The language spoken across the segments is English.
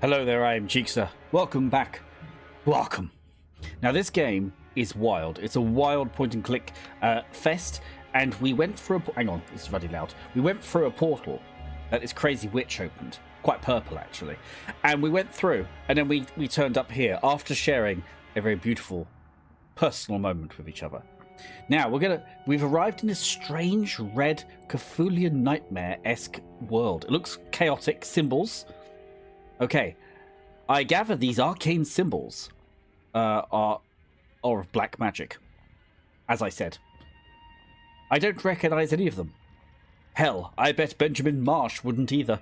Hello there, I am Cheekster. Welcome back. Welcome. Now this game is wild. It's a wild point and click fest, and we went through hang on, this is really loud. We went through a portal that this crazy witch opened. Quite purple actually. And we went through, and then we turned up here after sharing a very beautiful personal moment with each other. Now we've arrived in this strange red Cthulhian nightmare-esque world. It looks chaotic, symbols. Okay, I gather these arcane symbols are of black magic, as I said. I don't recognize any of them. Hell, I bet Benjamin Marsh wouldn't either.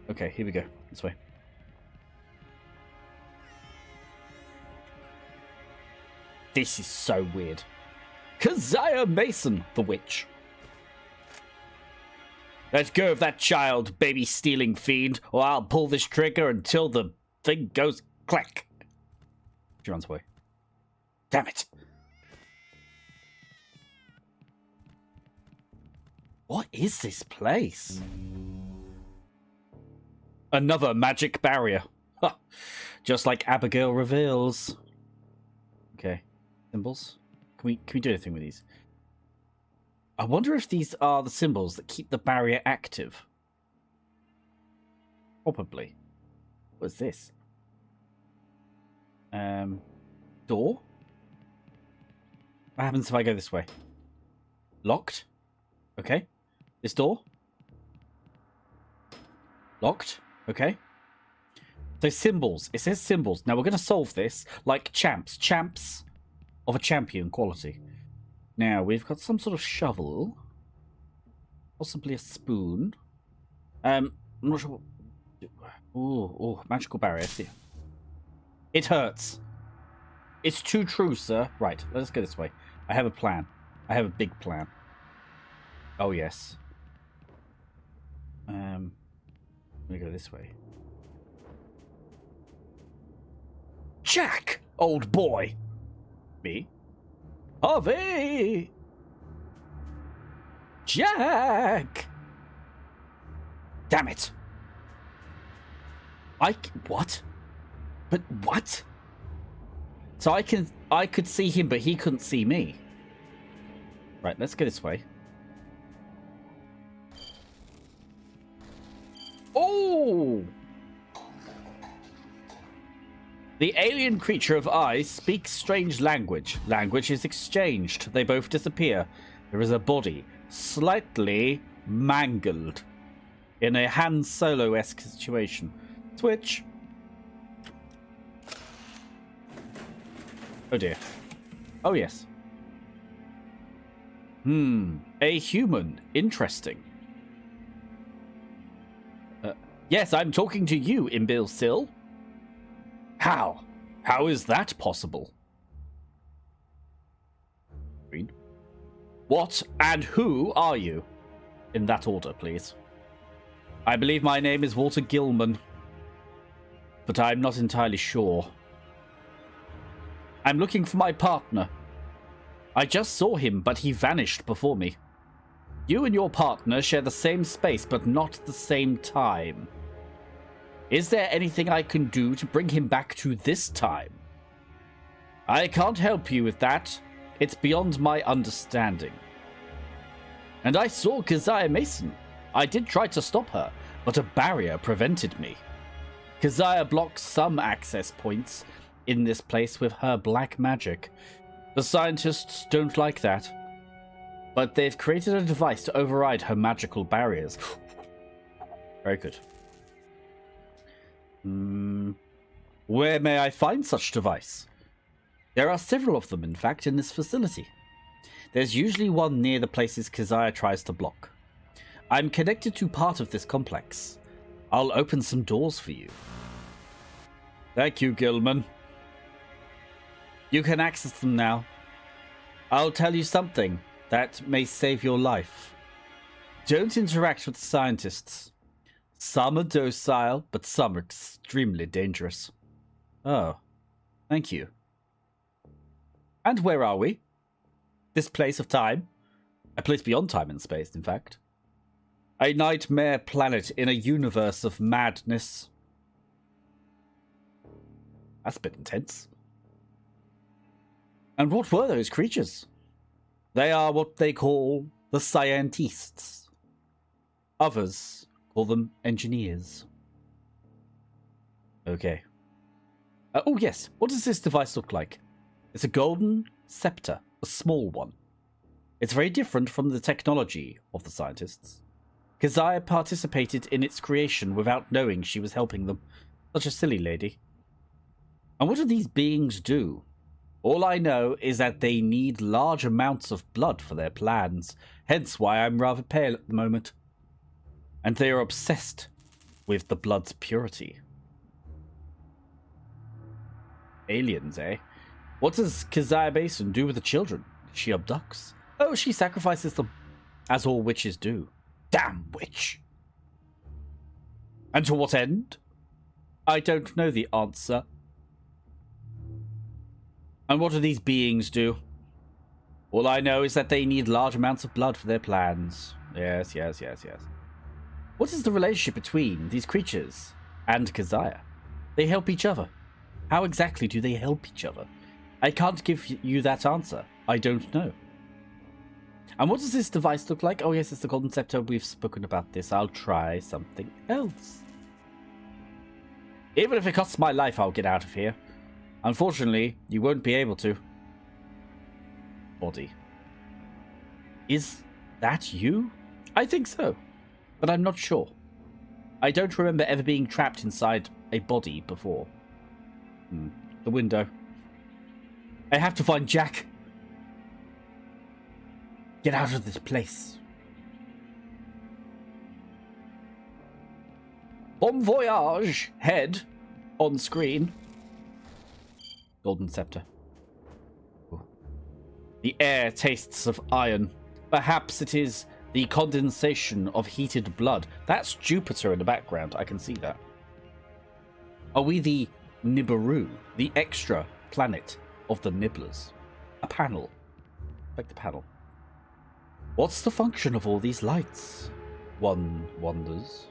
Okay, here we go. This way. This is so weird. Keziah Mason, the witch. Let go of that child, baby-stealing fiend, or I'll pull this trigger until the thing goes clack. She runs away. Damn it. What is this place? Another magic barrier. Huh. Just like Abigail reveals. Okay. Symbols? Can we do anything with these? I wonder if these are the symbols that keep the barrier active. Probably. What's this? Door? What happens if I go this way? Locked? Okay. This door? Locked? Okay. So symbols. It says symbols. Now we're going to solve this like champs. Champs of a champion quality. Now, we've got some sort of shovel. Possibly a spoon. I'm not sure what... Ooh, magical barrier. See. It hurts. It's too true, sir. Right, let's go this way. I have a plan. I have a big plan. Oh, yes. Let me go this way. Jack, old boy! Me? Harvey! Jack! Damn it! What? But what? So I could see him, but he couldn't see me. Right, let's go this way. Oh! The alien creature of ice speaks strange language. Language is exchanged. They both disappear. There is a body, slightly mangled, in a Han Solo-esque situation. Switch. Oh dear. Oh yes. A human. Interesting. Yes, I'm talking to you, imbecile. How? How is that possible? Green. What and who are you? In that order, please. I believe my name is Walter Gilman, but I'm not entirely sure. I'm looking for my partner. I just saw him, but he vanished before me. You and your partner share the same space, but not the same time. Is there anything I can do to bring him back to this time? I can't help you with that. It's beyond my understanding. And I saw Keziah Mason. I did try to stop her, but a barrier prevented me. Keziah blocks some access points in this place with her black magic. The scientists don't like that. But they've created a device to override her magical barriers. Very good. Where may I find such device? There are several of them, in fact, in this facility. There's usually one near the places Keziah tries to block. I'm connected to part of this complex. I'll open some doors for you. Thank you, Gilman. You can access them now. I'll tell you something that may save your life. Don't interact with the scientists. Some are docile, but some are extremely dangerous. Oh, thank you. And where are we? This place of time? A place beyond time and space, in fact. A nightmare planet in a universe of madness. That's a bit intense. And what were those creatures? They are what they call the scientists. Others call them engineers. Okay. Oh yes, what does this device look like? It's a golden scepter, a small one. It's very different from the technology of the scientists. Keziah participated in its creation without knowing she was helping them. Such a silly lady. And what do these beings do? All I know is that they need large amounts of blood for their plans, hence why I'm rather pale at the moment. And they are obsessed with the blood's purity. Aliens, eh? What does Keziah Basin do with the children? She abducts. Oh, she sacrifices them, as all witches do. Damn witch! And to what end? I don't know the answer. And what do these beings do? All I know is that they need large amounts of blood for their plans. Yes. What is the relationship between these creatures and Keziah? They help each other. How exactly do they help each other? I can't give you that answer. I don't know. And what does this device look like? Oh yes, it's the Golden Scepter. We've spoken about this. I'll try something else. Even if it costs my life, I'll get out of here. Unfortunately, you won't be able to. Body. Is that you? I think so, but I'm not sure. I don't remember ever being trapped inside a body before. The window. I have to find Jack. Get out of this place. Bon voyage, head, on screen. Golden Scepter. Ooh. The air tastes of iron. Perhaps it is the condensation of heated blood. That's Jupiter in the background. I can see that. Are we the Nibiru, the extra planet of the Nibblers? A panel. Like the panel. What's the function of all these lights? One wonders.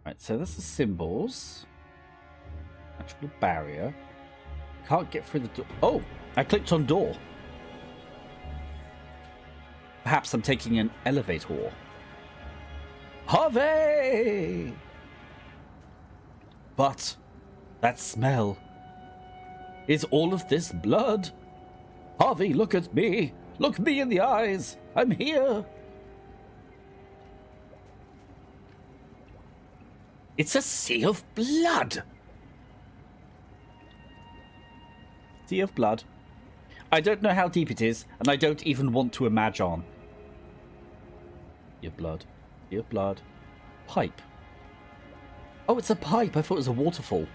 Right, so this is symbols. Magical barrier. Can't get through the door. Oh, I clicked on door. Perhaps I'm taking an elevator. Harvey! But that smell. Is all of this blood? Harvey, look at me. Look me in the eyes. I'm here. It's a sea of blood. Sea of blood. I don't know how deep it is, and I don't even want to imagine. Sea of blood. Sea of blood. Pipe. Oh, it's a pipe. I thought it was a waterfall.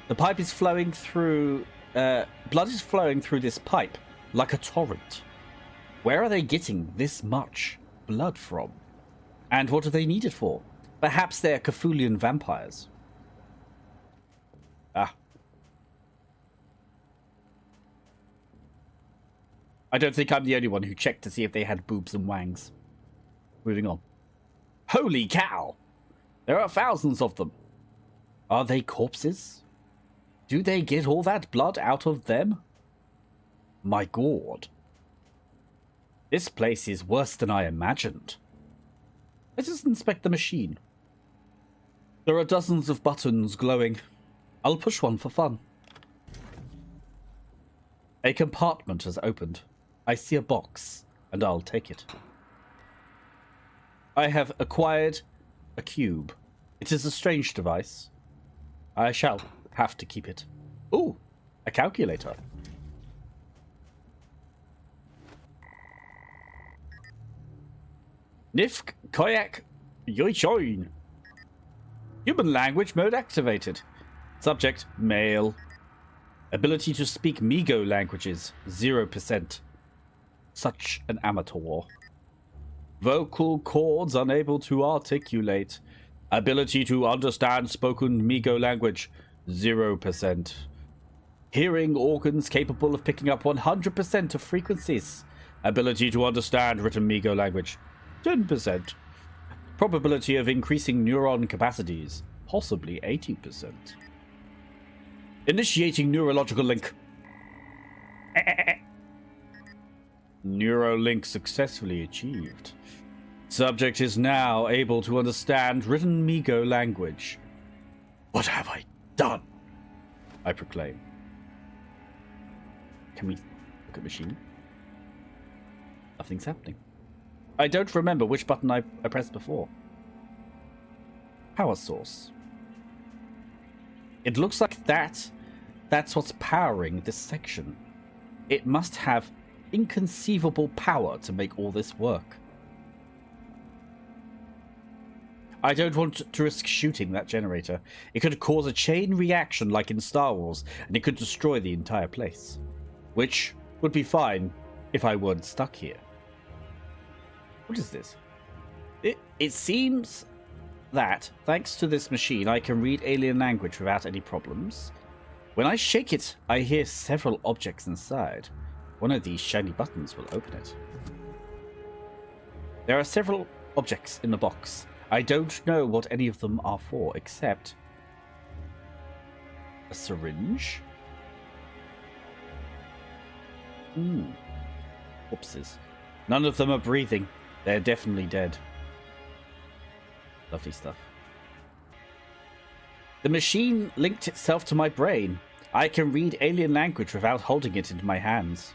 The pipe is flowing through... blood is flowing through this pipe like a torrent. Where are they getting this much blood from? And what do they need it for? Perhaps they're Cthulhian vampires. Ah. I don't think I'm the only one who checked to see if they had boobs and wangs. Moving on. Holy cow! There are thousands of them. Are they corpses? Do they get all that blood out of them? My god. This place is worse than I imagined. Let us inspect the machine. There are dozens of buttons glowing. I'll push one for fun. A compartment has opened. I see a box, and I'll take it. I have acquired a cube. It is a strange device. I shall have to keep it. Ooh, a calculator. Nifk Koyak Yoichoin. Human language mode activated. Subject, male. Ability to speak Migo languages, 0%. Such an amateur. Vocal cords unable to articulate. Ability to understand spoken Migo language, 0%. Hearing organs capable of picking up 100% of frequencies. Ability to understand written Migo language, 10%. Probability of increasing neuron capacities, possibly 80%. Initiating neurological link. Neurolink successfully achieved. Subject is now able to understand written Migo language. What have I done? I proclaim. Can we look at machine? Nothing's happening. I don't remember which button I pressed before. Power source. It looks like that's what's powering this section. It must have inconceivable power to make all this work. I don't want to risk shooting that generator. It could cause a chain reaction like in Star Wars, and it could destroy the entire place. Which would be fine if I weren't stuck here. What is this? It seems that, thanks to this machine, I can read alien language without any problems. When I shake it, I hear several objects inside. One of these shiny buttons will open it. There are several objects in the box. I don't know what any of them are for, except a syringe. Whoopses. None of them are breathing. They're definitely dead. Lovely stuff. The machine linked itself to my brain. I can read alien language without holding it into my hands.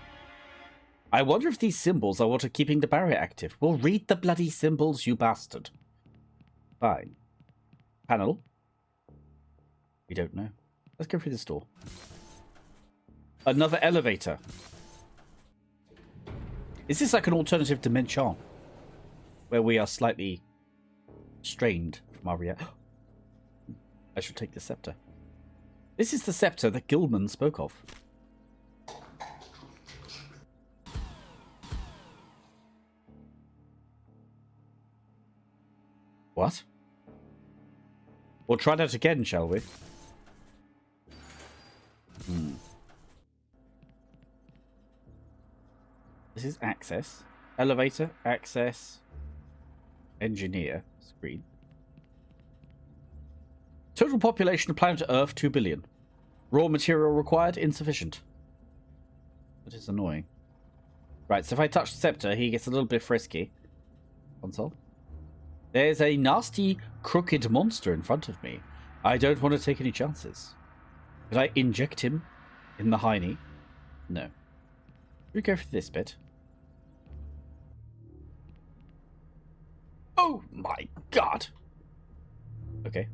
I wonder if these symbols are what are keeping the barrier active. Well, read the bloody symbols, you bastard. Fine. Panel? We don't know. Let's go through this door. Another elevator. Is this like an alternative dimension? Where we are slightly strained from our reality? I should take the scepter. This is the scepter that Gilman spoke of. What? We'll try that again, shall we? This is access. Elevator, access, engineer, screen. Total population of planet Earth, 2 billion. Raw material required, insufficient. That is annoying. Right, so if I touch the scepter, he gets a little bit frisky. Console. There's a nasty, crooked monster in front of me. I don't want to take any chances. Could I inject him in the hiney? No. We go for this bit. Oh my god! Okay.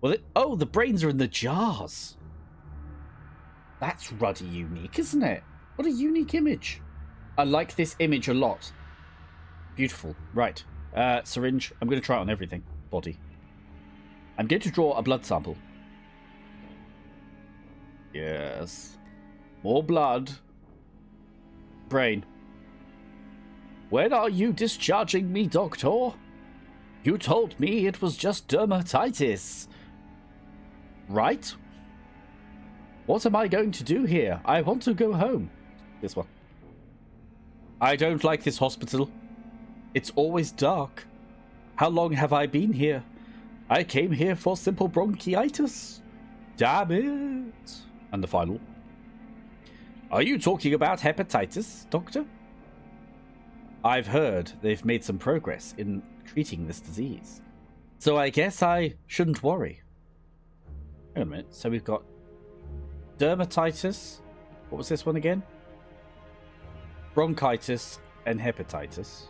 Well, oh, the brains are in the jars. That's ruddy unique, isn't it? What a unique image. I like this image a lot. Beautiful. Right. Syringe. I'm going to try it on everything. Body. I'm going to draw a blood sample. Yes. More blood. Brain. When are you discharging me, Doctor? You told me it was just dermatitis. Right? What am I going to do here? I want to go home. This one. I don't like this hospital. It's always dark. How long have I been here? I came here for simple bronchitis. Damn it. And the final. Are you talking about hepatitis, Doctor? I've heard they've made some progress in treating this disease. So I guess I shouldn't worry. Wait a minute. So we've got dermatitis. What was this one again? Bronchitis and hepatitis.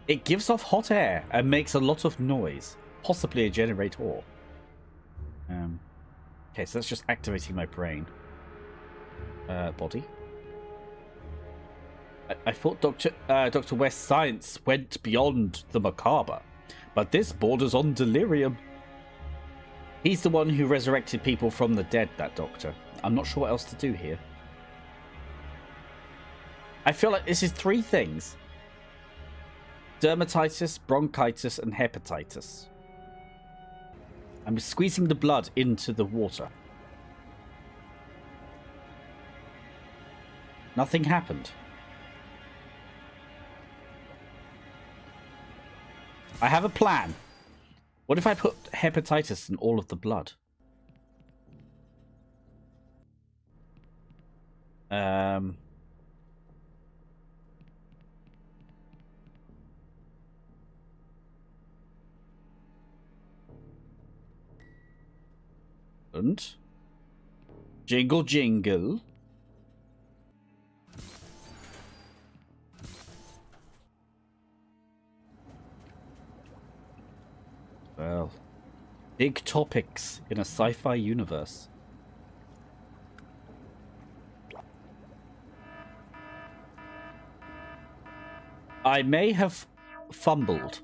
It gives off hot air and makes a lot of noise. Possibly a generator. Okay, so that's just activating my brain. Body. I thought Dr. West's science went beyond the macabre, but this borders on delirium. He's the one who resurrected people from the dead, that doctor. I'm not sure what else to do here. I feel like this is 3 things. Dermatitis, bronchitis, and hepatitis. I'm squeezing the blood into the water. Nothing happened. I have a plan. What if I put hepatitis in all of the blood? And jingle jingle. Well, big topics in a sci-fi universe. I may have fumbled.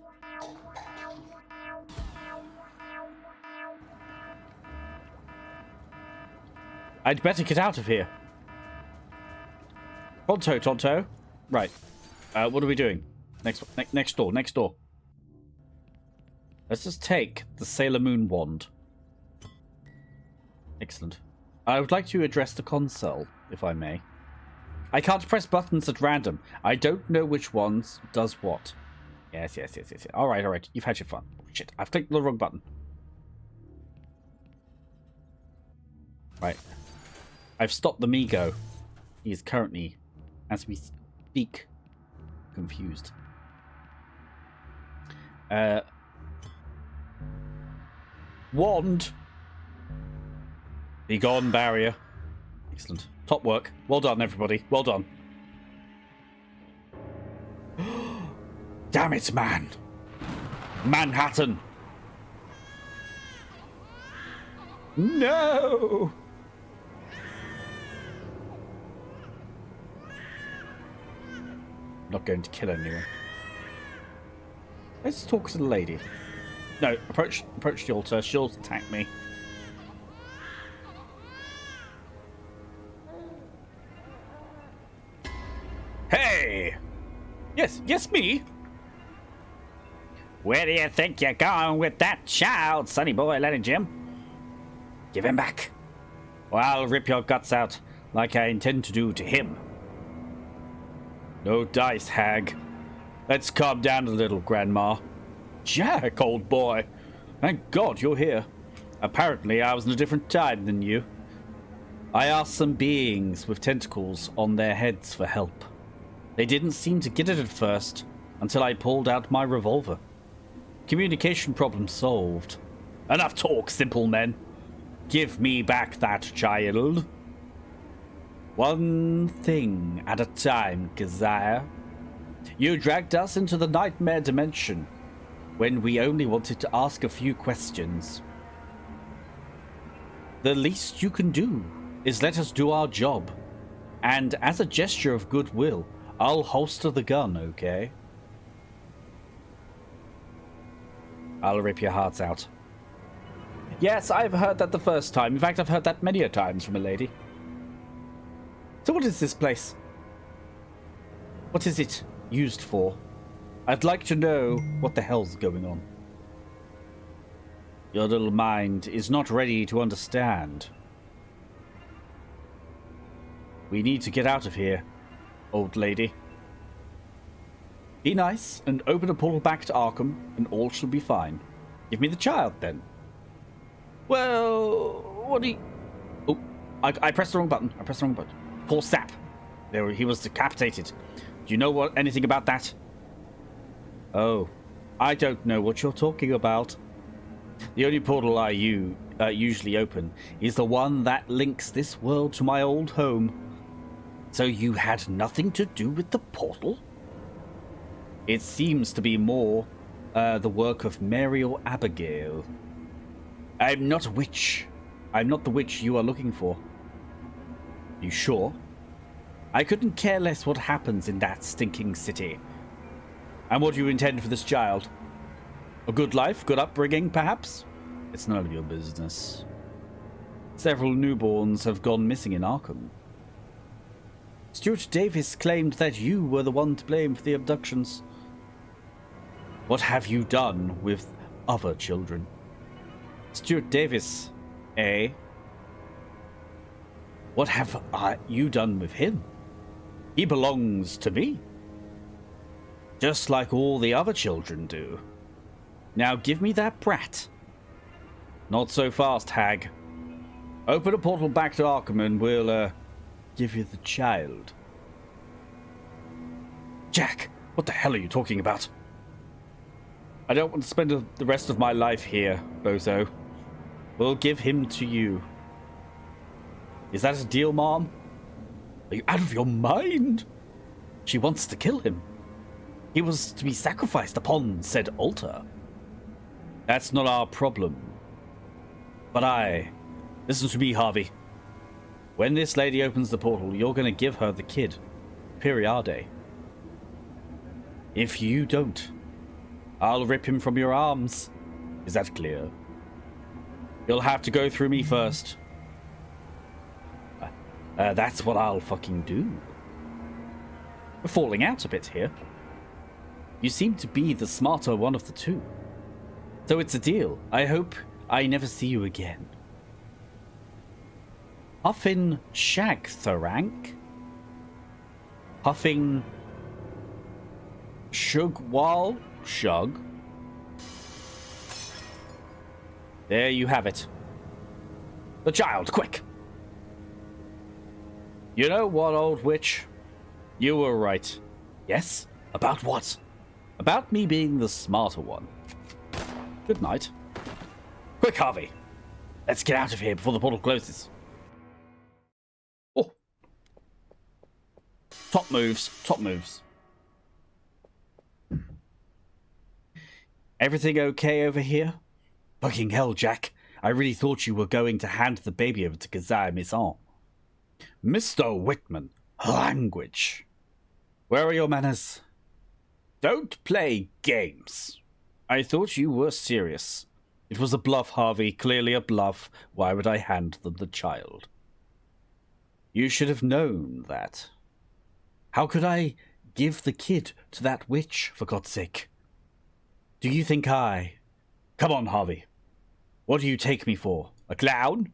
I'd better get out of here. Tonto, Tonto. Right. What are we doing? Next door, next door. Let's just take the Sailor Moon wand. Excellent. I would like to address the console, if I may. I can't press buttons at random. I don't know which ones does what. Yes. Alright. You've had your fun. Shit, I've clicked the wrong button. Right. I've stopped the Migo. He is currently, as we speak, confused. Wand! Be gone, barrier. Excellent. Top work. Well done, everybody. Well done. Damn it, man. Manhattan. No! Not going to kill anyone. Let's talk to the lady. No, approach the altar. She'll attack me. Hey! Yes, me. Where do you think you're going with that child, sonny boy, Lenny Jim? Give him back, or I'll rip your guts out like I intend to do to him. No dice, hag. Let's calm down a little, Grandma. Jack, old boy. Thank God you're here. Apparently I was in a different time than you. I asked some beings with tentacles on their heads for help. They didn't seem to get it at first, until I pulled out my revolver. Communication problem solved. Enough talk, simple men. Give me back that child. One thing at a time, Keziah. You dragged us into the nightmare dimension when we only wanted to ask a few questions. The least you can do is let us do our job. And as a gesture of goodwill, I'll holster the gun, okay? I'll rip your hearts out. Yes, I've heard that the first time. In fact, I've heard that many a times from a lady. So what is this place? What is it used for? I'd like to know what the hell's going on. Your little mind is not ready to understand. We need to get out of here, old lady. Be nice and open a portal back to Arkham, and all shall be fine. Give me the child, then. Well, what do you... Oh, I pressed the wrong button. Poor sap. There, he was decapitated. Do you know anything about that? Oh, I don't know what you're talking about. The only portal I usually open is the one that links this world to my old home. So you had nothing to do with the portal? It seems to be more the work of Mary or Abigail. I'm not a witch. I'm not the witch you are looking for. You sure? I couldn't care less what happens in that stinking city. And what do you intend for this child? A good life, good upbringing, perhaps? It's none of your business. Several newborns have gone missing in Arkham. Stuart Davis claimed that you were the one to blame for the abductions. What have you done with other children? Stuart Davis, eh? What have you done with him? He belongs to me. Just like all the other children do. Now give me that brat. Not so fast, hag. Open a portal back to Arkham and we'll, give you the child. Jack, what the hell are you talking about? I don't want to spend the rest of my life here, bozo. We'll give him to you. Is that a deal, Mom? Are you out of your mind? She wants to kill him. He was to be sacrificed upon said altar. That's not our problem. But listen to me, Harvey. When this lady opens the portal, you're going to give her the kid. Periade. If you don't, I'll rip him from your arms. Is that clear? You'll have to go through me first. That's what I'll fucking do. We're falling out a bit here. You seem to be the smarter one of the two. So it's a deal. I hope I never see you again. Huffin Shagtharank? Huffing Shugwal Shug? There you have it. The child, quick! You know what, old witch? You were right. Yes? About what? About me being the smarter one. Good night. Quick, Harvey. Let's get out of here before the portal closes. Oh. Top moves. Top moves. Everything okay over here? Fucking hell, Jack. I really thought you were going to hand the baby over to Keziah Mason. Mr. Whitman. Language. Where are your manners? Don't play games. I thought you were serious. It was a bluff, Harvey. Clearly a bluff. Why would I hand them the child? You should have known that. How could I give the kid to that witch, for God's sake? Do you think I... Come on, Harvey. What do you take me for? A clown?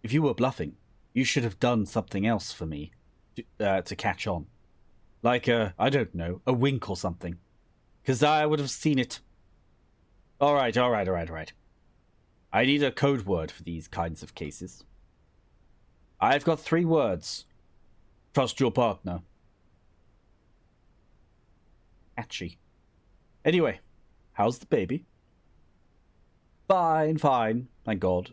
If you were bluffing, you should have done something else for me to catch on. Like I don't know, a wink or something. Keziah would have seen it. All right. I need a code word for these kinds of cases. I've got 3 words. Trust your partner. Catchy. Anyway, how's the baby? Fine, thank God.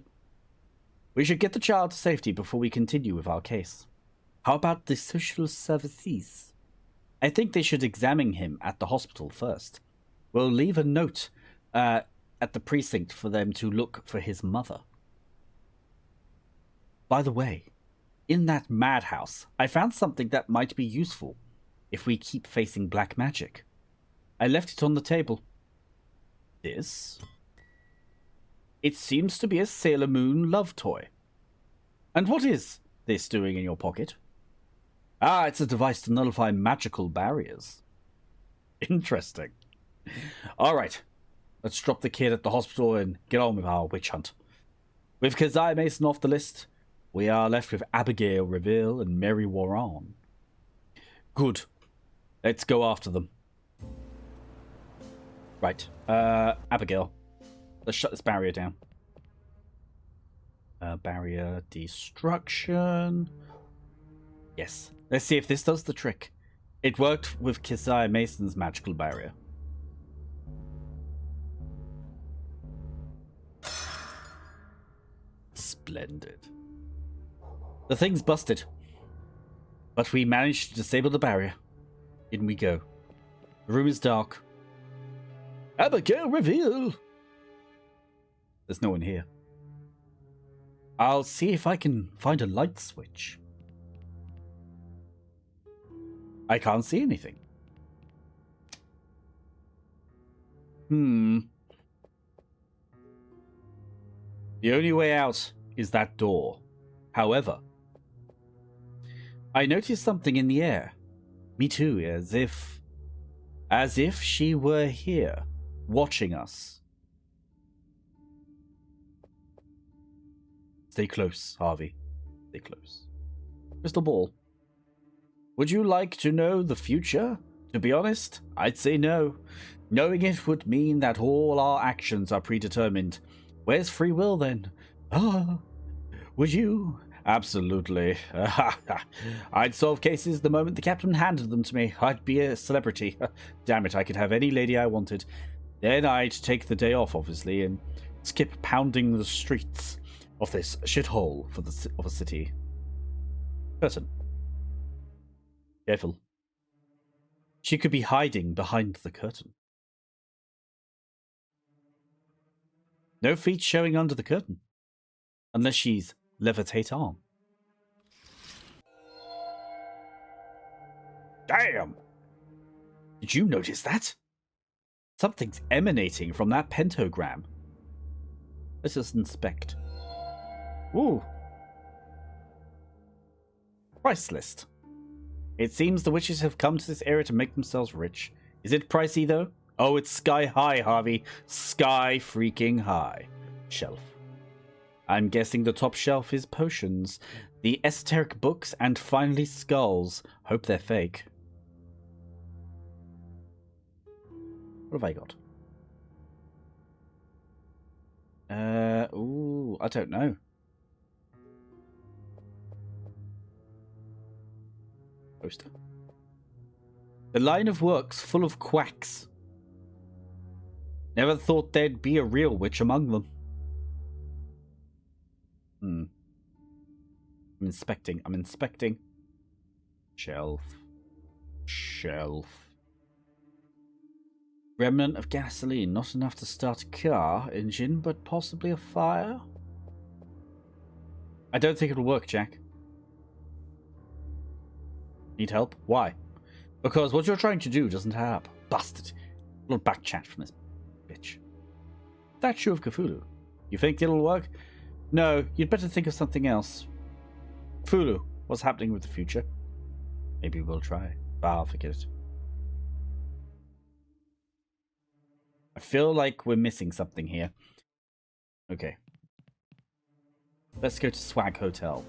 We should get the child to safety before we continue with our case. How about the social services? I think they should examine him at the hospital first. We'll leave a note at the precinct for them to look for his mother. By the way, in that madhouse, I found something that might be useful if we keep facing black magic. I left it on the table. This? It seems to be a Sailor Moon love toy. And what is this doing in your pocket? Ah, it's a device to nullify magical barriers. Interesting. All right, let's drop the kid at the hospital and get on with our witch hunt. With Keziah Mason off the list, we are left with Abigail Reville and Mary Warren. Good. Let's go after them. Right, Abigail. Let's shut this barrier down. Barrier destruction. Yes. Let's see if this does the trick. It worked with Keziah Mason's magical barrier. Splendid. The thing's busted. But we managed to disable the barrier. In we go. The room is dark. Abigail Reveal! There's no one here. I'll see if I can find a light switch. I can't see anything. The only way out is that door. However, I noticed something in the air. Me too, as if she were here, watching us. Stay close, Harvey. Stay close. Crystal ball. Would you like to know the future? To be honest, I'd say no. Knowing it would mean that all our actions are predetermined. Where's free will then? Ah, would you? Absolutely. I'd solve cases the moment the captain handed them to me. I'd be a celebrity. Damn it, I could have any lady I wanted. Then I'd take the day off, obviously, and skip pounding the streets of this shithole of a city. Curtain. Careful. She could be hiding behind the curtain. No feet showing under the curtain. Unless she's levitate arm. Damn! Did you notice that? Something's emanating from that pentagram. Let's just inspect. Ooh. Price list. It seems the witches have come to this area to make themselves rich. Is it pricey, though? Oh, it's sky high, Harvey. Sky freaking high. Shelf. I'm guessing the top shelf is potions, the esoteric books, and finally skulls. Hope they're fake. What have I got? Ooh, I don't know. Poster. The line of work's full of quacks. Never thought there'd be a real witch among them. I'm inspecting. Shelf. Remnant of gasoline. Not enough to start a car engine, but possibly a fire? I don't think it'll work, Jack. Need help? Why? Because what you're trying to do doesn't help. Bastard. A little back chat from this bitch. Statue of Cthulhu. You think it'll work? No, you'd better think of something else. Cthulhu, what's happening with the future? Maybe we'll try. I'll forget it. I feel like we're missing something here. Okay. Let's go to Swag Hotel.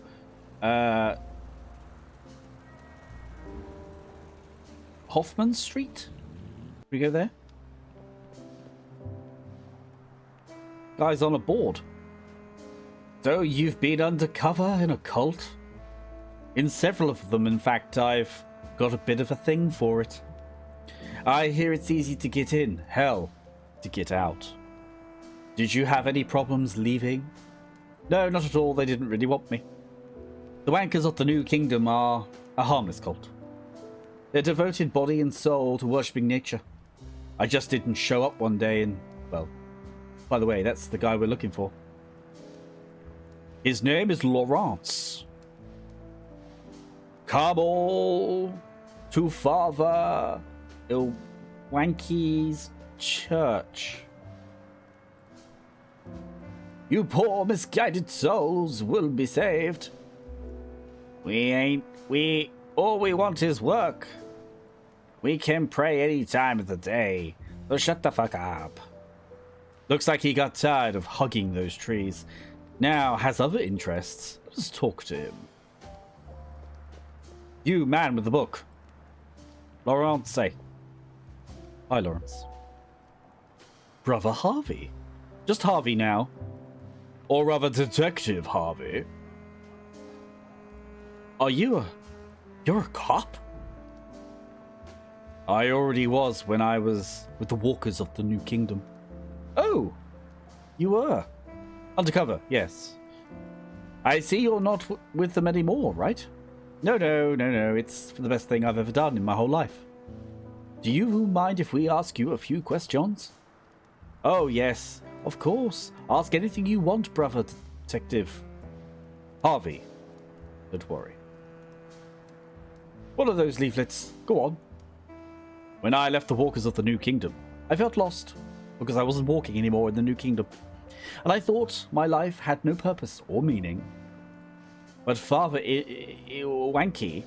Hoffman Street? We go there? Guy's on a board. So you've been undercover in a cult? In several of them, in fact, I've got a bit of a thing for it. I hear it's easy to get in, hell, to get out. Did you have any problems leaving? No, not at all. They didn't really want me. The Wankers of the New Kingdom are a harmless cult. They're devoted body and soul to worshipping nature. I just didn't show up one day and, well, by the way, that's the guy we're looking for. His name is Lawrence. Come all to Father Wanky's church. You poor misguided souls will be saved. All we want is work. We can pray any time of the day, so shut the fuck up. Looks like he got tired of hugging those trees. Now has other interests. Let's talk to him. You man with the book. Lawrence, say. Hi, Lawrence. Brother Harvey. Just Harvey now. Or rather, Detective Harvey. Are you You're a cop? I already was when I was with the Walkers of the New Kingdom. Oh, you were. Undercover, yes. I see you're not with them anymore, right? No. It's the best thing I've ever done in my whole life. Do you mind if we ask you a few questions? Oh, yes, of course. Ask anything you want, brother Detective Harvey. Don't worry. What are those leaflets? Go on. When I left the Walkers of the New Kingdom, I felt lost because I wasn't walking anymore in the New Kingdom. And I thought my life had no purpose or meaning. But Father Wanky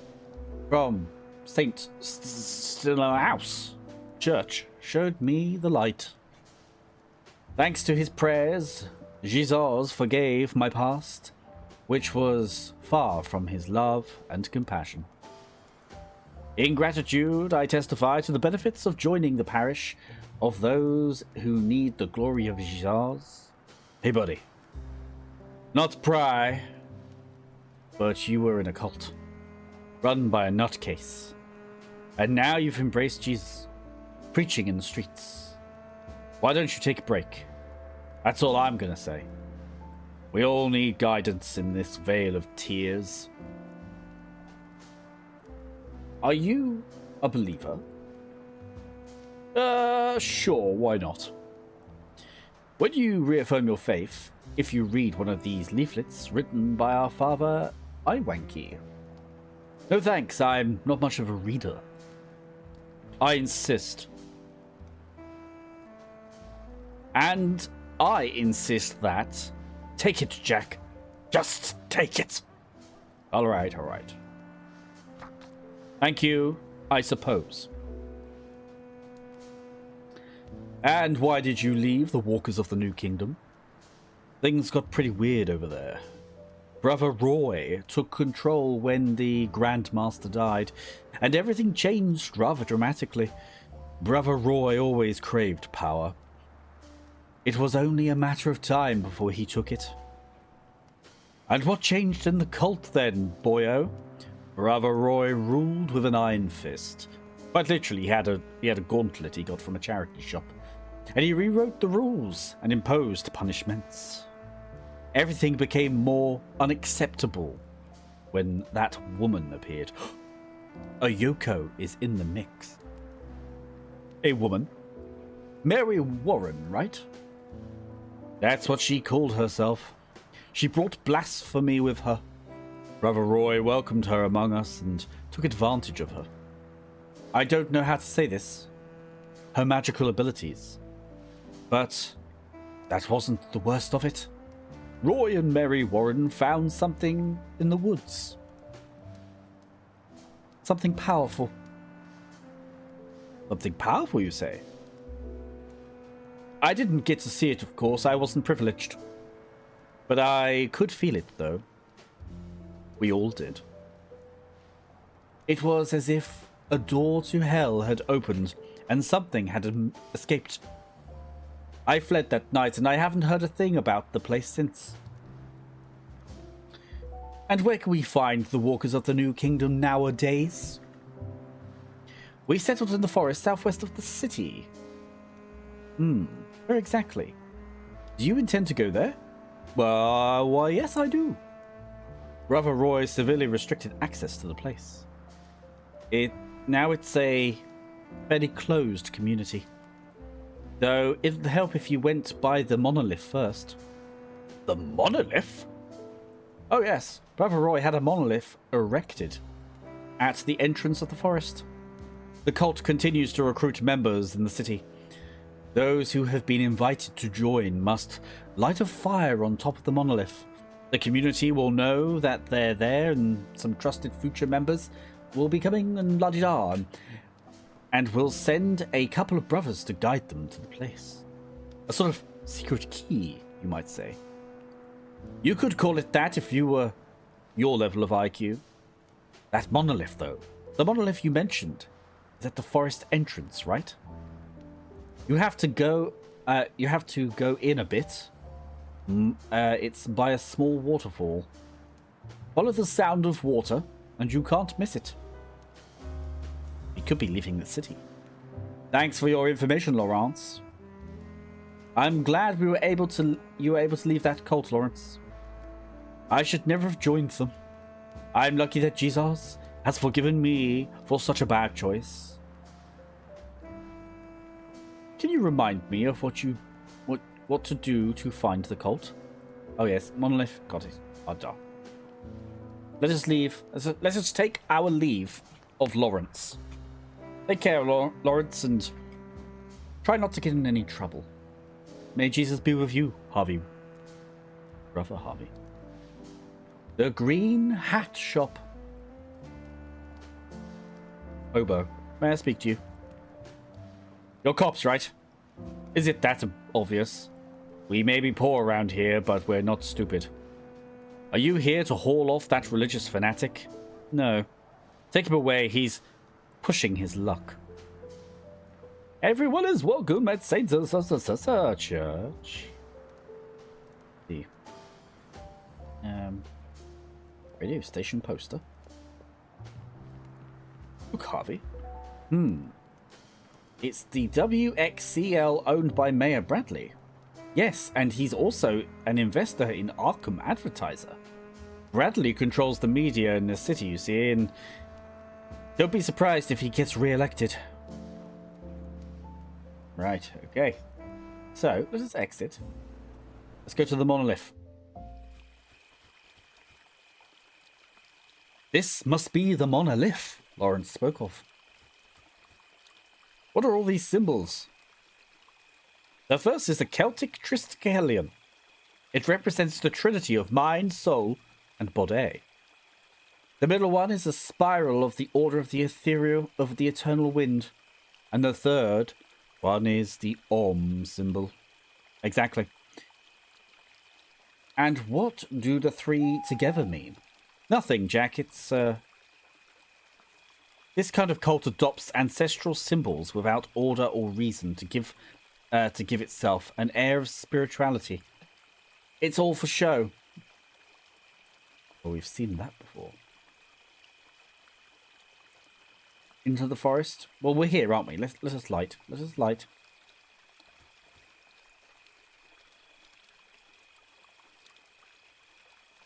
from St. House Church showed me the light. Thanks to his prayers, Jesus forgave my past, which was far from his love and compassion. In gratitude, I testify to the benefits of joining the parish of those who need the glory of Jesus. Hey, buddy. Not pry, but you were in a cult, run by a nutcase. And now you've embraced Jesus, preaching in the streets. Why don't you take a break? That's all I'm gonna say. We all need guidance in this vale of tears. Are you a believer? Sure, why not? When you reaffirm your faith, if you read one of these leaflets written by our father, Iwanki. No thanks, I'm not much of a reader. I insist. And I insist that... Take it, Jack. Just take it. Alright, alright. Thank you, I suppose. And why did you leave the Walkers of the New Kingdom? Things got pretty weird over there. Brother Roy took control when the Grand Master died, and everything changed rather dramatically. Brother Roy always craved power. It was only a matter of time before he took it. And what changed in the cult then, boyo? Brother Roy ruled with an iron fist. Quite literally, he had a gauntlet he got from a charity shop. And he rewrote the rules and imposed punishments. Everything became more unacceptable when that woman appeared. A Yoko is in the mix. A woman? Mary Warren, right? That's what she called herself. She brought blasphemy with her. Brother Roy welcomed her among us and took advantage of her. I don't know how to say this. Her magical abilities. But that wasn't the worst of it. Roy and Mary Warren found something in the woods. Something powerful. Something powerful, you say? I didn't get to see it, of course. I wasn't privileged. But I could feel it, though. We all did. It was as if a door to hell had opened and something had escaped. I fled that night, and I haven't heard a thing about the place since. And where can we find the Walkers of the New Kingdom nowadays? We settled in the forest southwest of the city. Where exactly? Do you intend to go there? Well, why, yes, I do. Brother Roy severely restricted access to the place. Now it's a fairly closed community. Though it'd help if you went by the monolith first. The monolith? Oh yes, Brother Roy had a monolith erected at the entrance of the forest. The cult continues to recruit members in the city. Those who have been invited to join must light a fire on top of the monolith. The community will know that they're there, and some trusted future members will be coming and la-di-da, and we'll send a couple of brothers to guide them to the place. A sort of secret key, you might say. You could call it that if you were your level of IQ. That monolith, though. The monolith you mentioned is at the forest entrance, right? You have to go in a bit. It's by a small waterfall. Follow the sound of water, and you can't miss it. You could be leaving the city. Thanks for your information, Laurence. I'm glad you were able to leave that cult, Lawrence. I should never have joined them. I'm lucky that Jesus has forgiven me for such a bad choice. Can you remind me of what to do to find the cult? Oh yes, monolith. Got it. Let us leave. Let us take our leave of Lawrence. Take care, Lawrence, and try not to get in any trouble. May Jesus be with you, Harvey. Brother Harvey. The Green Hat Shop. Obo, may I speak to you? You're cops, right? Is it that obvious? We may be poor around here, but we're not stupid. Are you here to haul off that religious fanatic? No. Take him away. He's pushing his luck. Everyone is welcome at Saint Church. The radio station poster. Look, Harvey. It's the WXCL owned by Mayor Bradley. Yes, and he's also an investor in Arkham Advertiser. Bradley controls the media in the city, you see, and don't be surprised if he gets re-elected. Right, okay. So, let us exit. Let's go to the monolith. This must be the monolith Lawrence spoke of. What are all these symbols? The first is the Celtic triskelion. It represents the trinity of mind, soul, and body. The middle one is a spiral of the order of the ethereal of the eternal wind. And the third one is the Om symbol. Exactly. And what do the three together mean? Nothing, Jack. It's, this kind of cult adopts ancestral symbols without order or reason to give itself an air of spirituality. It's all for show. Well, we've seen that before. Into the forest? Well, we're here, aren't we? Let us light. Let us light.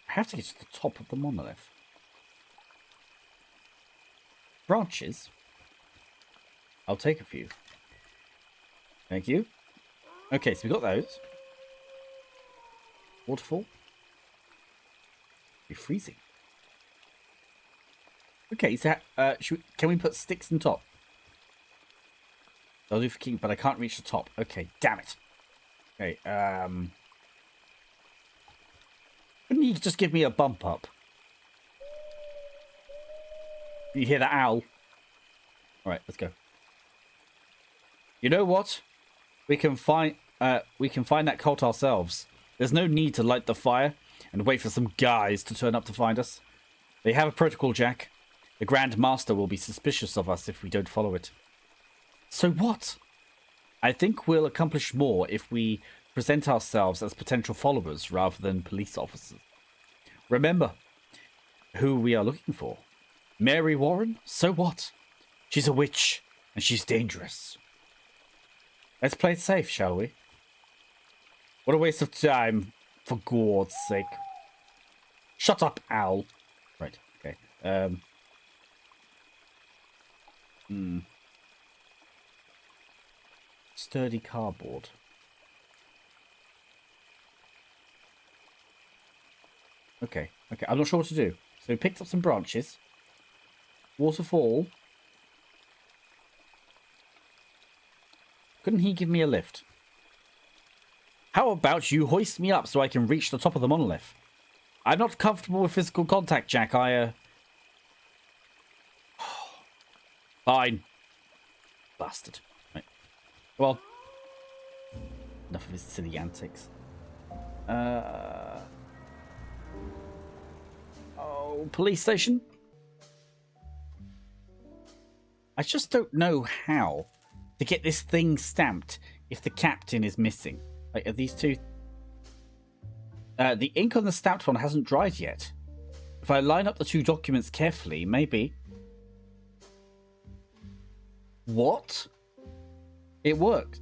I have to get to the top of the monolith. Branches? I'll take a few. Thank you. Okay, so we got those. Waterfall. Be freezing. Okay, so can we put sticks on top? I'll do for king, but I can't reach the top. Okay, damn it. Okay, couldn't you just give me a bump up? You hear that owl? Alright, let's go. You know what? We can find that cult ourselves. There's no need to light the fire and wait for some guys to turn up to find us. They have a protocol, Jack. The Grand Master will be suspicious of us if we don't follow it. So what? I think we'll accomplish more if we present ourselves as potential followers rather than police officers. Remember who we are looking for. Mary Warren? So what? She's a witch, and she's dangerous. Let's play it safe, shall we? What a waste of time, for God's sake. Shut up, owl. Right, okay. Sturdy cardboard. Okay, I'm not sure what to do. So we picked up some branches. Waterfall. Couldn't he give me a lift? How about you hoist me up so I can reach the top of the monolith? I'm not comfortable with physical contact, Jack. Fine. Bastard. Right. Well. Enough of his silly antics. Oh, police station? I just don't know how to get this thing stamped if the captain is missing. Like, are these two... the ink on the stamped one hasn't dried yet. If I line up the two documents carefully, maybe... What? It worked.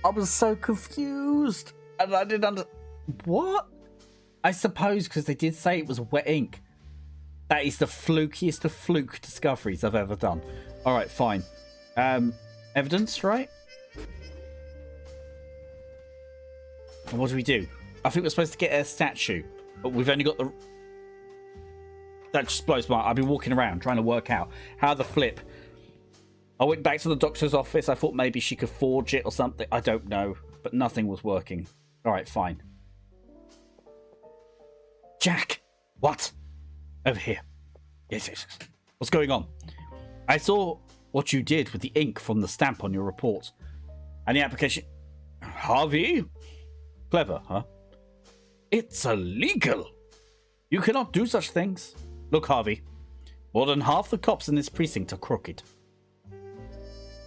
I was so confused. And I didn't understand. What? I suppose because they did say it was wet ink. That is the flukiest of fluke discoveries I've ever done. Alright, fine. Evidence, right? And what do we do? I think we're supposed to get a statue. But we've only got the... That just blows my mind. I've been walking around trying to work out how the flip... I went back to the doctor's office. I thought maybe she could forge it or something. I don't know. But nothing was working. Alright, fine. Jack! What? Over here. Yes. What's going on? I saw what you did with the ink from the stamp on your report. And the application... Harvey? Clever, huh? It's illegal. You cannot do such things. Look, Harvey, more than half the cops in this precinct are crooked.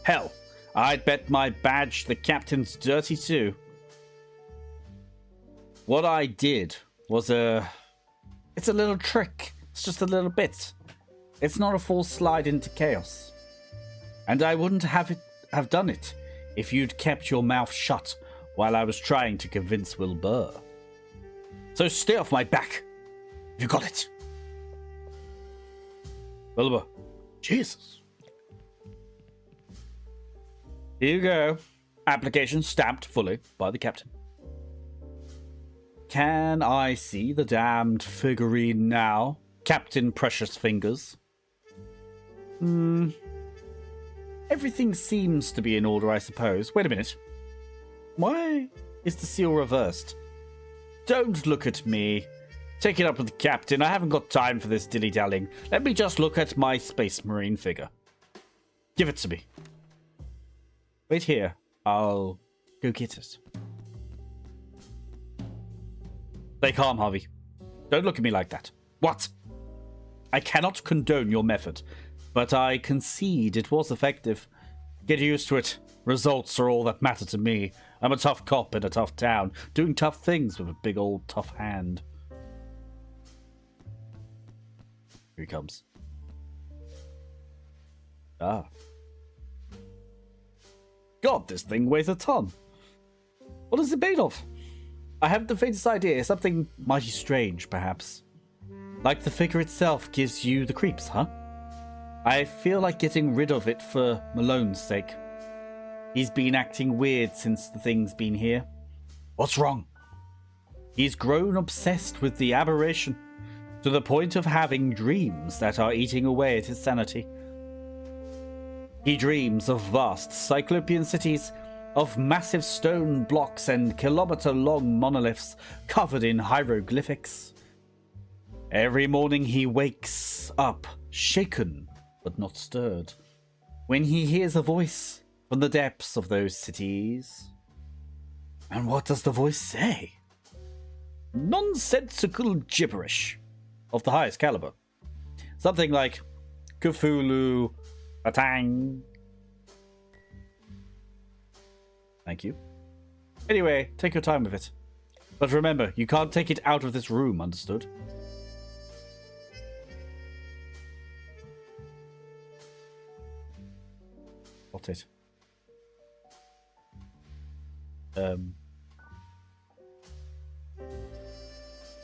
Hell, I'd bet my badge the captain's dirty too. What I did was it's a little trick. It's just a little bit. It's not a full slide into chaos. And I wouldn't have done it if you'd kept your mouth shut while I was trying to convince Will Burr. So stay off my back. You got it. Wilbur. Jesus. Here you go. Application stamped fully by the captain. Can I see the damned figurine now, Captain Precious Fingers? Everything seems to be in order, I suppose. Wait a minute. Why is the seal reversed? Don't look at me. Take it up with the captain. I haven't got time for this dilly-dallying. Let me just look at my Space Marine figure. Give it to me. Wait here. I'll go get it. Stay calm, Harvey. Don't look at me like that. What? I cannot condone your method, but I concede it was effective. Get used to it. Results are all that matter to me. I'm a tough cop in a tough town, doing tough things with a big old tough hand. Here he comes. Ah. God, this thing weighs a ton. What is it made of? I haven't the faintest idea. Something mighty strange, perhaps. Like the figure itself gives you the creeps, huh? I feel like getting rid of it for Malone's sake. He's been acting weird since the thing's been here. What's wrong? He's grown obsessed with the aberration, to the point of having dreams that are eating away at his sanity. He dreams of vast cyclopean cities, of massive stone blocks and kilometer-long monoliths covered in hieroglyphics. Every morning he wakes up, shaken but not stirred, when he hears a voice from the depths of those cities. And what does the voice say? Nonsensical gibberish of the highest caliber. Something like Cthulhu, Atang. Thank you. Anyway, take your time with it. But remember, you can't take it out of this room, understood? Got it.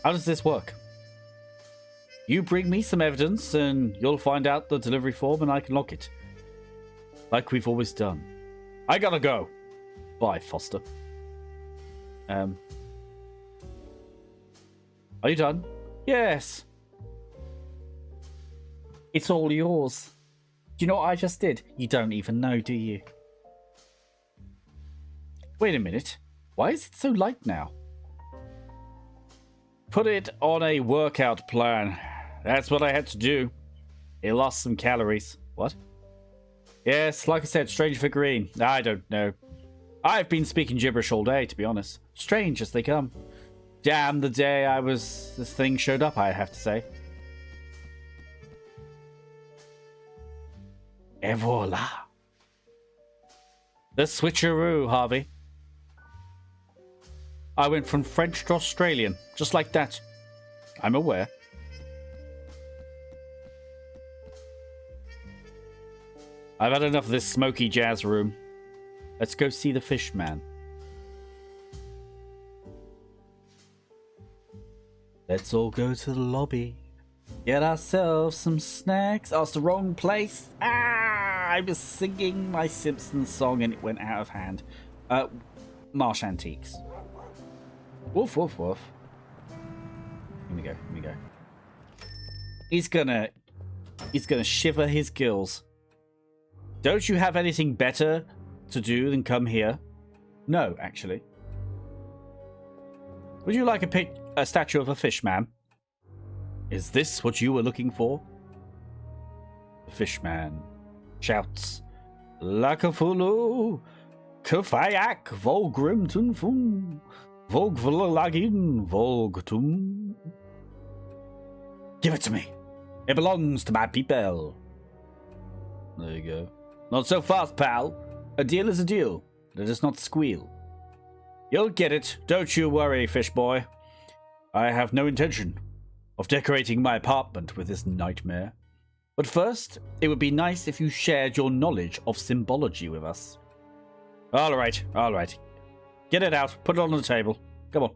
How does this work? You bring me some evidence and you'll find out the delivery form and I can lock it. Like we've always done. I gotta go. Bye, Foster. Are you done? Yes. It's all yours. Do you know what I just did? You don't even know, do you? Wait a minute. Why is it so light now? Put it on a workout plan. That's what I had to do. It lost some calories. What? Yes, like I said, strange figurine. I don't know. I've been speaking gibberish all day, to be honest. Strange as they come. Damn the day this thing showed up, I have to say. Et voila. The switcheroo, Harvey. I went from French to Australian, just like that. I'm aware. I've had enough of this smoky jazz room. Let's go see the fish man. Let's all go to the lobby. Get ourselves some snacks. Oh, it's the wrong place. I was singing my Simpsons song and it went out of hand. Marsh Antiques. Woof, woof, woof. Here we go, here we go. He's gonna shiver his gills. Don't you have anything better to do than come here? No, actually. Would you like a statue of a fish man? Is this what you were looking for? The fish man shouts, Lakafulu, Kafayak, Volgrimton Fum, Volgvlagin, Volgtum. Give it to me. It belongs to my people. There you go. Not so fast, pal. A deal is a deal. Let us not squeal. You'll get it. Don't you worry, fish boy. I have no intention of decorating my apartment with this nightmare. But first, it would be nice if you shared your knowledge of symbology with us. All right. Get it out. Put it on the table. Come on.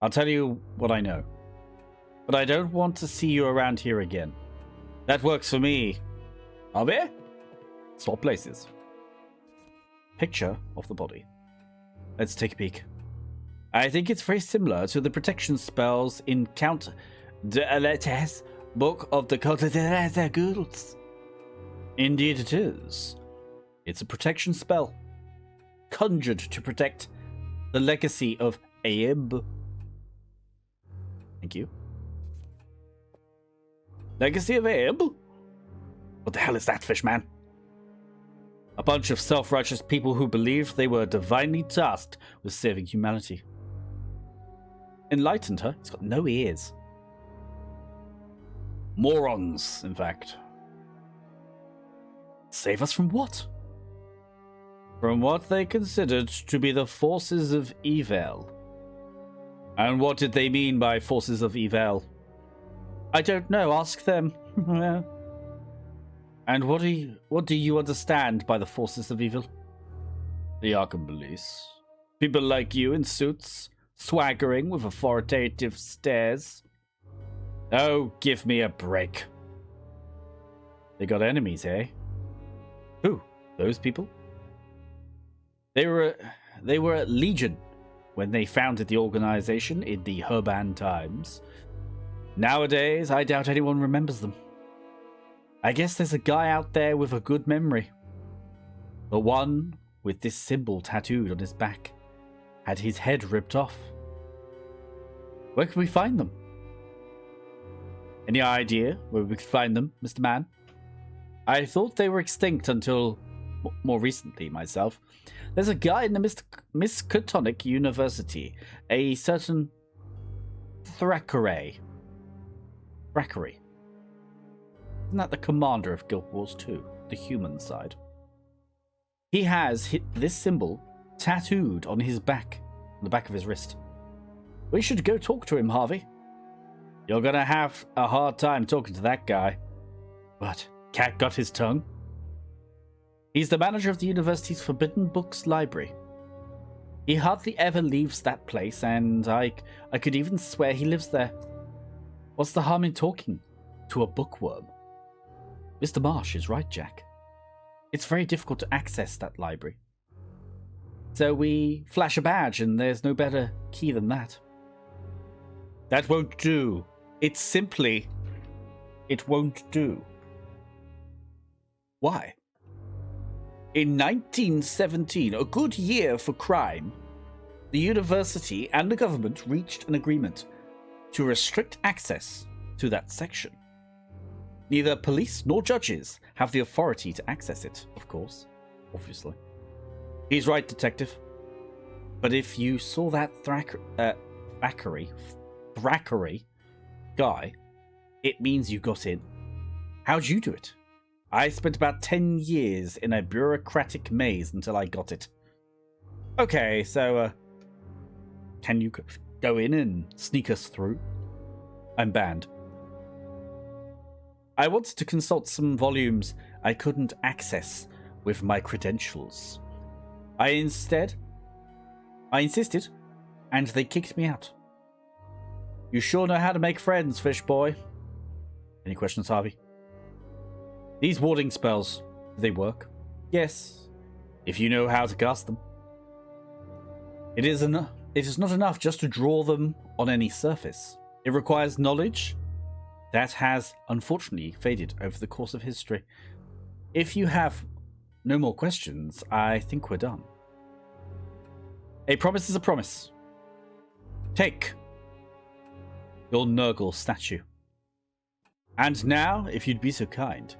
I'll tell you what I know. But I don't want to see you around here again. That works for me. Harvey? Swap places. Picture of the body. Let's take a peek. I think it's very similar to the protection spells in Count de Aletes' Book of the Cult of the Ghouls. Indeed it is. It's a protection spell, conjured to protect the legacy of Abe. Thank you. Legacy of Abe? What the hell is that, Fishman? A bunch of self-righteous people who believed they were divinely tasked with saving humanity. Enlightened her? It's got no ears. Morons, in fact. Save us from what? From what they considered to be the forces of evil. And what did they mean by forces of evil? I don't know, ask them. And what do you understand by the forces of evil? The Arkham police. People like you in suits, swaggering with authoritative stares. Oh, give me a break. They got enemies, eh? Who? Those people? They were at Legion when they founded the organization in the Herban times. Nowadays, I doubt anyone remembers them. I guess there's a guy out there with a good memory. The one with this symbol tattooed on his back had his head ripped off. Where can we find them? Any idea where we could find them, Mr. Man? I thought they were extinct until more recently myself. There's a guy in the Miskatonic University, a certain Thackeray. Isn't that the commander of Guild Wars 2, the human side? He has this symbol tattooed on his back, on the back of his wrist. We should go talk to him, Harvey. You're gonna have a hard time talking to that guy. What? Cat got his tongue? He's the manager of the university's Forbidden Books Library. He hardly ever leaves that place, and I could even swear he lives there. What's the harm in talking to a bookworm? Mr. Marsh is right, Jack. It's very difficult to access that library. So we flash a badge, and there's no better key than that. That won't do. It won't do. Why? In 1917, a good year for crime, the university and the government reached an agreement to restrict access to that section. Neither police nor judges have the authority to access it, of course. Obviously. He's right, detective. But if you saw that Thackeray guy, it means you got in. How'd you do it? I spent about 10 years in a bureaucratic maze until I got it. Okay, so, can you go in and sneak us through? I'm banned. I wanted to consult some volumes I couldn't access with my credentials. I insisted, and they kicked me out. You sure know how to make friends, fish boy. Any questions, Harvey? These warding spells, do they work? Yes, if you know how to cast them. It is not enough just to draw them on any surface. It requires knowledge that has, unfortunately, faded over the course of history. If you have no more questions, I think we're done. A promise is a promise. Take your Nurgle statue. And now, if you'd be so kind,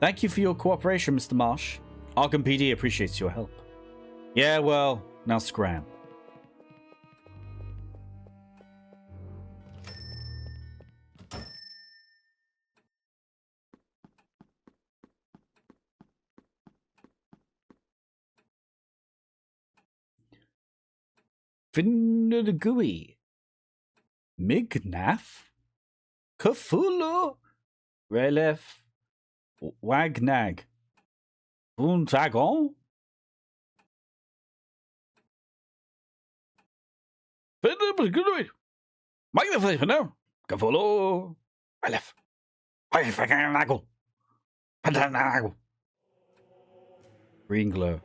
thank you for your cooperation, Mr. Marsh. Arkham PD appreciates your help. Yeah, well, now scram. Finnugui, Mignaf, Cthulhu, Relief, Wagnag, Dagon, Finnugui, Magnifico, Cthulhu, Relief, Wagnag, Pantanago, Green Glow.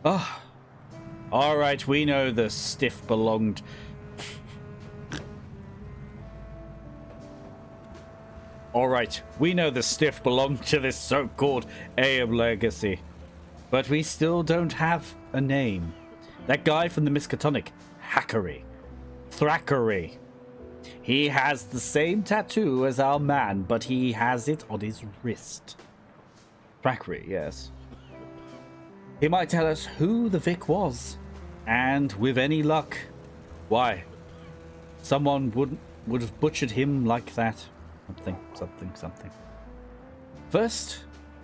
Oh, all right. We know the stiff belonged. All right, we know the stiff belonged to this so-called AM legacy, but we still don't have a name. That guy from the Miskatonic, Thackeray. He has the same tattoo as our man, but he has it on his wrist. Thackeray, yes. He might tell us who the Vic was, and with any luck, why someone would have butchered him like that. Something. First,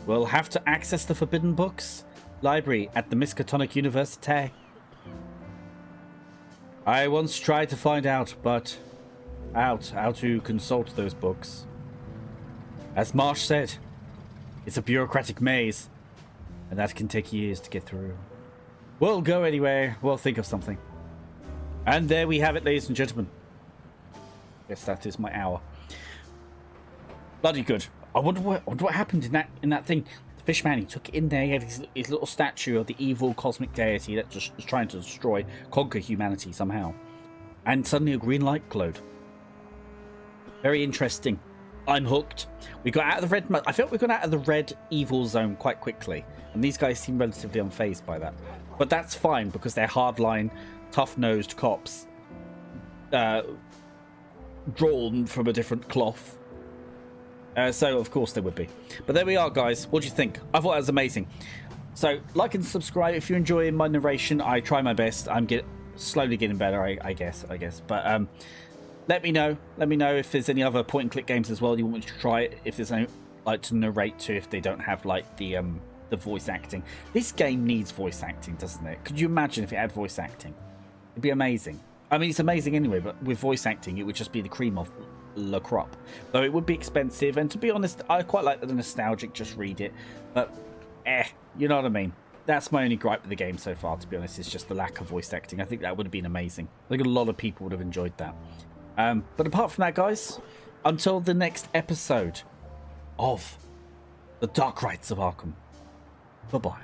we'll have to access the Forbidden Books library at the Miskatonic University. I once tried to find out how to consult those books. As Marsh said, it's a bureaucratic maze, and that can take years to get through. We'll go anyway. We'll think of something. And there we have it, ladies and gentlemen. Yes, that is my hour. Bloody good. I wonder what happened in that thing. The Fishman, he took it in there. He had his little statue of the evil cosmic deity that just was trying to conquer humanity somehow. And suddenly a green light glowed. Very interesting. I'm hooked. We got out of the red. I felt we got out of the red evil zone quite quickly, and these guys seem relatively unfazed by that. But that's fine because they're hardline, tough-nosed cops, drawn from a different cloth. So of course they would be. But there we are, guys. What do you think? I thought that was amazing. So like and subscribe if you're enjoying my narration. I try my best. I'm slowly getting better, I guess. But let me know if there's any other point and click games as well you want me to try it, if there's any like to narrate to, if they don't have like the voice acting. This game needs voice acting, doesn't it? Could you imagine if it had voice acting? It'd be amazing. I mean, it's amazing anyway, but with voice acting it would just be the cream of la crop. Though it would be expensive, and to be honest, I quite like the nostalgic just read it, but you know what I mean. That's my only gripe with the game so far, to be honest. It's just the lack of voice acting. I think that would have been amazing. I think a lot of people would have enjoyed that. But apart from that, guys, until the next episode of the Dark Rites of Arkham, bye-bye.